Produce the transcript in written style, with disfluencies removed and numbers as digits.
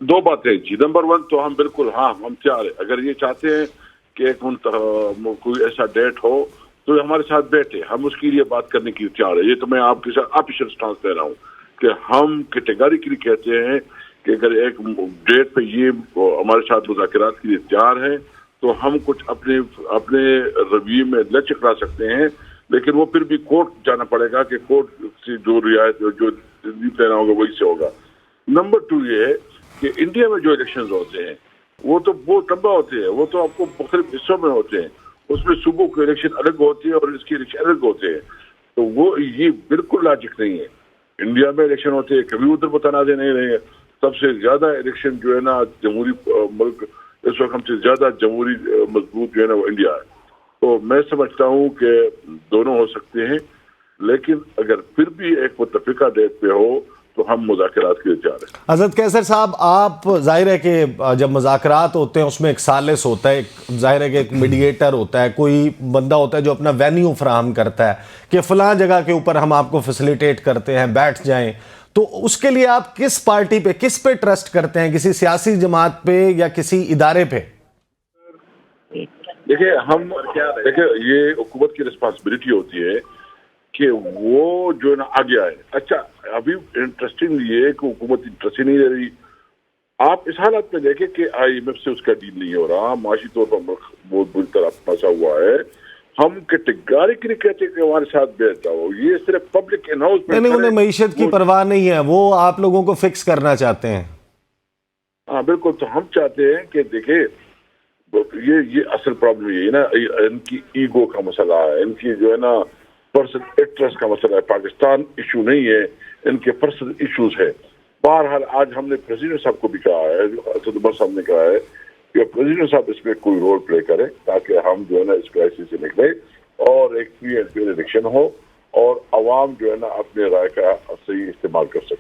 دو باتیں جی. Number one تو ہم بالکل ہم تیار ہیں. اگر یہ چاہتے ہیں کہ ایک کوئی ایسا ڈیٹ ہو تو ہمارے ساتھ بیٹھے, ہم اس کے لیے بات کرنے کے لیے تیار ہے. یہ تو میں آپ کے ساتھ آفیشل سٹانس دے رہا ہوں کہ ہم کیٹیگریکلی کہتے ہیں کہ اگر ایک ڈیٹ پہ یہ ہمارے ساتھ مذاکرات کے لیے تیار ہیں تو ہم کچھ اپنے رویے میں لچک لا سکتے ہیں, لیکن وہ پھر بھی کورٹ جانا پڑے گا کہ کورٹ سے جو رعایت جو لینا ہوگا وہی سے ہوگا. نمبر ٹو یہ ہے کہ انڈیا میں جو الیکشنز ہوتے ہیں وہ تو بہت لمبا ہوتے ہیں, وہ تو آپ کو مختلف حصوں میں ہوتے ہیں, اس میں صوبوں کے الیکشن الگ ہوتے ہیں اور اس کے الیکشن الگ ہوتے ہیں. تو وہ یہ بالکل لاجک نہیں ہے. انڈیا میں الیکشن ہوتے ہیں, کبھی ادھر متنازع نہیں رہے ہیں. سب سے زیادہ الیکشن جو ہے نا جمہوری ملک اس وقت ہم سے زیادہ جمہوری مضبوط جو ہے نا وہ انڈیا ہے. تو میں سمجھتا ہوں کہ دونوں ہو سکتے ہیں, لیکن اگر پھر بھی ایک متفقہ ڈیٹ پہ ہو تو ہم مذاکرات کے لیے تیار ہیں. حضرت کیسر صاحب, آپ ظاہر ہے کہ جب مذاکرات ہوتے ہیں اس میں ایک ثالث ہوتا ہے, ظاہر ہے کہ ایک میڈییٹر ہوتا ہے, کوئی بندہ ہوتا ہے جو اپنا وینیو فراہم کرتا ہے کہ فلاں جگہ کے اوپر ہم آپ کو فیسیلیٹیٹ کرتے ہیں, بیٹھ جائیں. تو اس کے لیے آپ کس پارٹی پہ, کس پہ ٹرسٹ کرتے ہیں, کسی سیاسی جماعت پہ یا کسی ادارے پہ؟ دیکھیں یہ حکومت کی رسپانسبلٹی ہوتی ہے کہ وہ جو ہے نا آگے آئے. اچھا ابھی انٹرسٹنگ یہ ہے کہ حکومت انٹرسٹ ہی نہیں لے رہی. آپ اس حالت میں دیکھیں کہ IMF سے اس کا ڈیل نہیں ہو رہا, معاشی طور پر بہت بری طرح پھنسا ہوا ہے. ہم کیٹیگریکلی کہتے ہیں کہ ہمارے ساتھ بیٹھ جاؤ, یہ صرف پبلک اناؤنسمنٹ. نہیں, انہیں معیشت کی پرواہ نہیں ہے, وہ آپ لوگوں کو فکس کرنا چاہتے ہیں. ہاں بالکل. تو ہم چاہتے ہیں کہ دیکھیں یہ اصل پرابلم یہ ہے نا, ان کی ایگو کا مسئلہ ہے, ان کی جو ہے نا پرسنل انٹرسٹ کا مسئلہ ہے. پاکستان ایشو نہیں ہے, ان کے پرسنل ایشوز ہے. بہرحال آج ہم نے پریزیڈنٹ صاحب کو بھی کہا ہے, اسد عمر صاحب نے کہا ہے کہ پریزیڈنٹ صاحب اس میں کوئی رول پلے کریں تاکہ ہم جو ہے نا اس کرائسس سے نکلے اور ایک فری اینڈ فیئر الیکشن ہو اور عوام جو ہے نا اپنے رائے کا صحیح استعمال کر سکے.